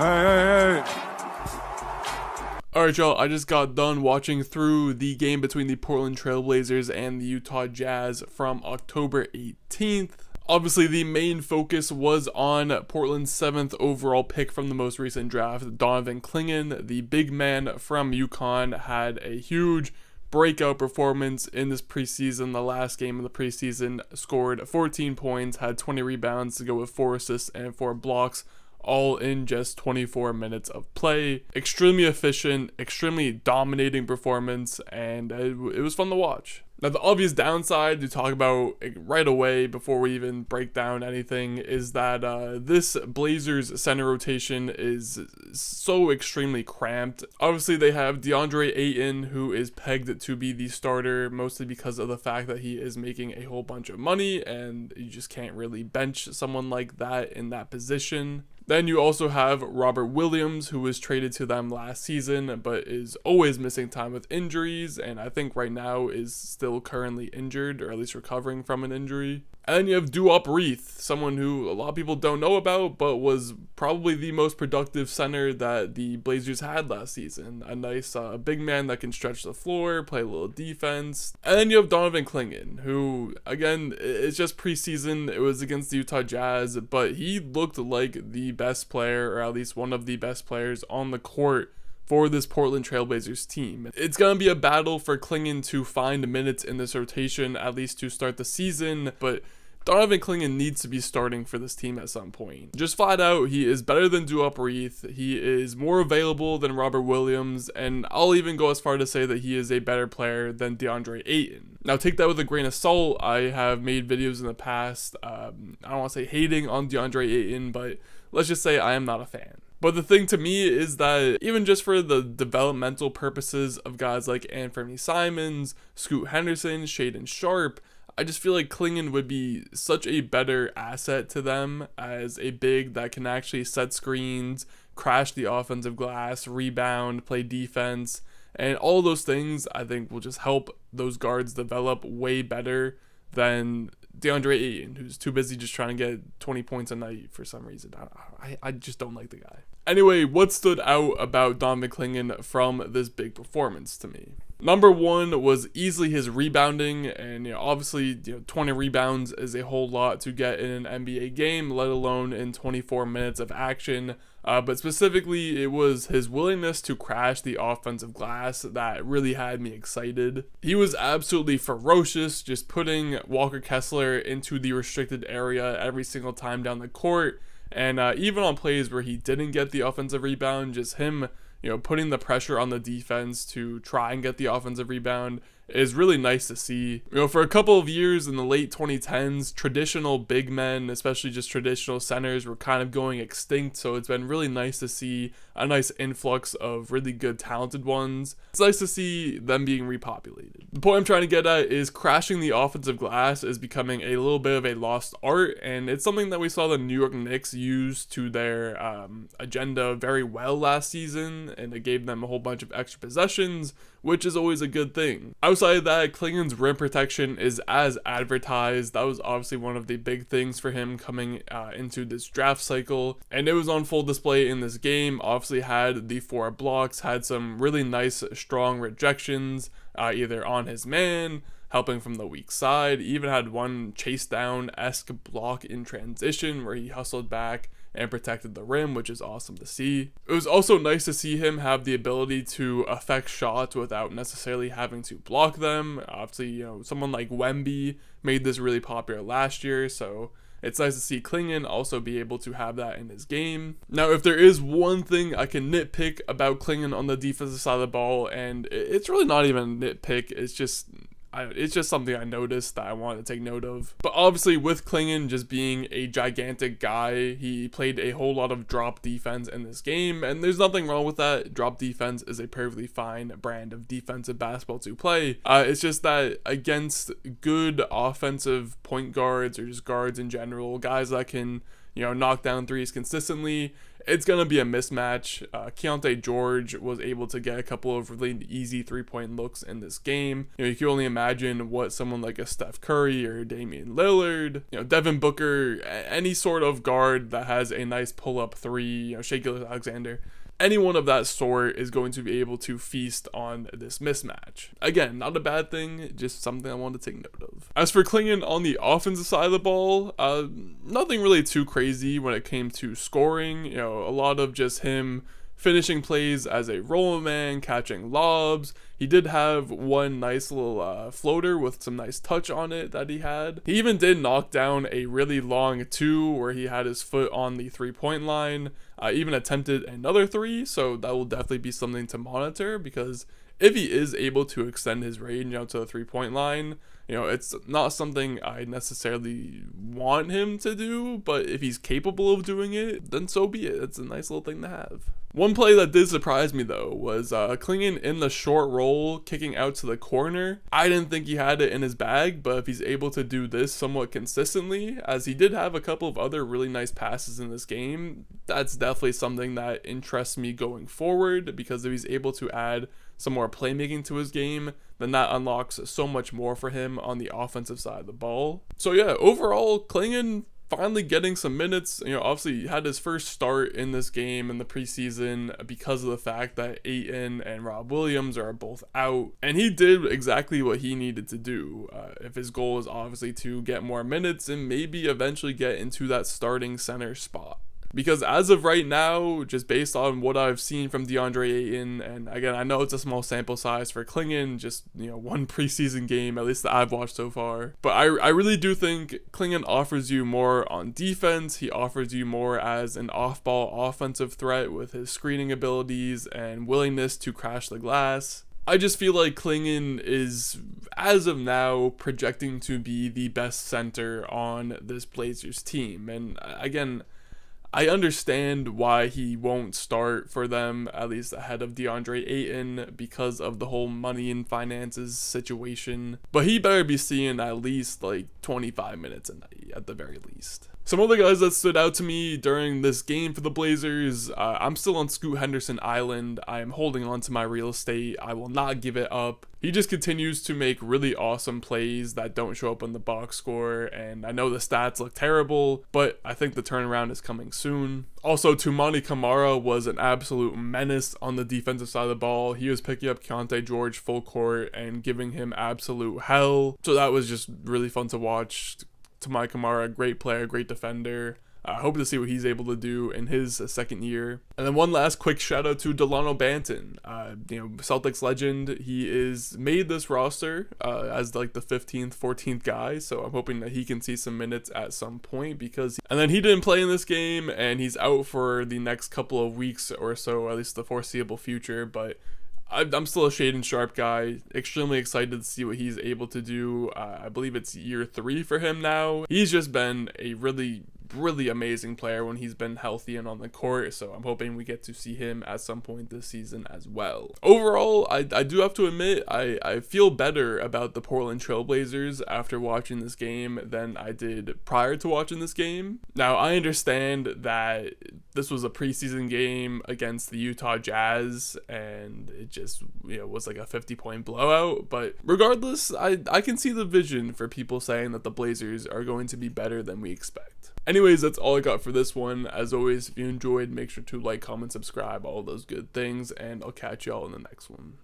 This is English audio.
Hey. Alright y'all, I just got done watching through the game between the Portland Trailblazers and the Utah Jazz from October 18th. Obviously, the main focus was on Portland's 7th overall pick from the most recent draft, Donovan Clingan. The big man from UConn had a huge breakout performance in this preseason. The last game of the preseason, scored 14 points, had 20 rebounds to go with 4 assists and 4 blocks, all in just 24 minutes of play. Extremely efficient, extremely dominating performance, and it was fun to watch. Now, the obvious downside to talk about right away before we even break down anything is that this Blazers center rotation is so extremely cramped. Obviously, they have DeAndre Ayton, who is pegged to be the starter, mostly because of the fact that he is making a whole bunch of money, and you just can't really bench someone like that in that position. Then you also have Robert Williams, who was traded to them last season, but is always missing time with injuries, and I think right now is still currently injured, or at least recovering from an injury. And then you have Duop Reith, someone who a lot of people don't know about, but was probably the most productive center that the Blazers had last season. A nice big man that can stretch the floor, play a little defense. And then you have Donovan Clingan, who, again, it's just preseason. It was against the Utah Jazz, but he looked like the best player, or at least one of the best players on the court for this Portland Trailblazers team. It's going to be a battle for Clingan to find minutes in this rotation, at least to start the season, but Donovan Clingan needs to be starting for this team at some point. Just flat out, he is better than Duop Reith, he is more available than Robert Williams, and I'll even go as far to say that he is a better player than DeAndre Ayton. Now, take that with a grain of salt. I have made videos in the past, I don't want to say hating on DeAndre Ayton, but let's just say I am not a fan. But the thing to me is that even just for the developmental purposes of guys like Anthony Simons, Scoot Henderson, Shaedon Sharpe, I just feel like Clingan would be such a better asset to them as a big that can actually set screens, crash the offensive glass, rebound, play defense, and all those things I think will just help those guards develop way better than DeAndre Ayton, who's too busy just trying to get 20 points a night for some reason. I just don't like the guy. Anyway, what stood out about Donovan Clingan from this big performance to me? Number one was easily his rebounding, and obviously 20 rebounds is a whole lot to get in an NBA game, let alone in 24 minutes of action. But specifically, it was his willingness to crash the offensive glass that really had me excited. He was absolutely ferocious, just putting Walker Kessler into the restricted area every single time down the court. And even on plays where he didn't get the offensive rebound, just him putting the pressure on the defense to try and get the offensive rebound is really nice to see. For a couple of years in the late 2010s, traditional big men, especially just traditional centers, were kind of going extinct, so it's been really nice to see a nice influx of really good talented ones. It's nice to see them being repopulated. The point I'm trying to get at is crashing the offensive glass is becoming a little bit of a lost art, and it's something that we saw the New York Knicks use to their agenda very well last season, and it gave them a whole bunch of extra possessions, which is always a good thing. Outside of that, Clingan's rim protection is as advertised. That was obviously one of the big things for him coming into this draft cycle, and it was on full display in this game. Obviously had the 4 blocks, had some really nice strong rejections, either on his man, helping from the weak side, even had one chase down-esque block in transition where he hustled back and protected the rim, which is awesome to see. It was also nice to see him have the ability to affect shots without necessarily having to block them. Obviously, someone like Wemby made this really popular last year, so it's nice to see Clingan also be able to have that in his game. Now, if there is one thing I can nitpick about Clingan on the defensive side of the ball, and it's really not even a nitpick, it's just something I noticed that I wanted to take note of. But obviously with Clingan just being a gigantic guy, he played a whole lot of drop defense in this game, and there's nothing wrong with that. Drop defense is a perfectly fine brand of defensive basketball to play. It's just that against good offensive point guards or just guards in general, guys that can knock down threes consistently, it's going to be a mismatch. Keontae George was able to get a couple of really easy 3-point looks in this game. You can only imagine what someone like a Steph Curry or Damian Lillard, Devin Booker, any sort of guard that has a nice pull-up three, Shai Gilgeous-Alexander, anyone of that sort is going to be able to feast on this mismatch. Again, not a bad thing, just something I wanted to take note of. As for Clingan on the offensive side of the ball, nothing really too crazy when it came to scoring. A lot of just him finishing plays as a roll man, catching lobs. He did have one nice little floater with some nice touch on it that he had. He even did knock down a really long 2 where he had his foot on the 3-point line. Even attempted another 3, so that will definitely be something to monitor, because if he is able to extend his range out to the 3-point line, it's not something I necessarily want him to do, but if he's capable of doing it, then so be it. It's a nice little thing to have. One play that did surprise me though was Clingan in the short roll, kicking out to the corner. I didn't think he had it in his bag, but if he's able to do this somewhat consistently, as he did have a couple of other really nice passes in this game, that's definitely something that interests me going forward, because if he's able to add some more playmaking to his game, then that unlocks so much more for him on the offensive side of the ball. So yeah, overall, Clingan finally getting some minutes. Obviously he had his first start in this game in the preseason because of the fact that Ayton and Rob Williams are both out, and he did exactly what he needed to do. If his goal is obviously to get more minutes and maybe eventually get into that starting center spot. Because as of right now, just based on what I've seen from DeAndre Ayton, and again, I know it's a small sample size for Clingan, just, one preseason game, at least that I've watched so far. But I really do think Clingan offers you more on defense. He offers you more as an off-ball offensive threat with his screening abilities and willingness to crash the glass. I just feel like Clingan is, as of now, projecting to be the best center on this Blazers team. And again, I understand why he won't start for them, at least ahead of DeAndre Ayton, because of the whole money and finances situation. But he better be seeing at least 25 minutes a night, at the very least. Some other guys that stood out to me during this game for the Blazers, I'm still on Scoot Henderson Island. I am holding on to my real estate. I will not give it up. He just continues to make really awesome plays that don't show up on the box score, and I know the stats look terrible, but I think the turnaround is coming soon. Also, Toumani Camara was an absolute menace on the defensive side of the ball. He was picking up Keontae George full court and giving him absolute hell, so that was just really fun to watch. Toumani Camara, great player, great defender. I hope to see what he's able to do in his second year. And then one last quick shout out to Delano Banton, Celtics legend. He is made this roster as the 15th, 14th guy. So I'm hoping that he can see some minutes at some point, and then he didn't play in this game and he's out for the next couple of weeks or so, at least the foreseeable future. But I'm still a Shaedon Sharpe guy. Extremely excited to see what he's able to do. I believe it's year 3 for him now. He's just been a really amazing player when he's been healthy and on the court, so I'm hoping we get to see him at some point this season as well. Overall, I do have to admit, I feel better about the Portland Trailblazers after watching this game than I did prior to watching this game. Now, I understand that this was a preseason game against the Utah Jazz, and it just was like a 50-point blowout, but regardless, I can see the vision for people saying that the Blazers are going to be better than we expect. Anyways, that's all I got for this one. As always, if you enjoyed, make sure to like, comment, subscribe, all those good things, and I'll catch y'all in the next one.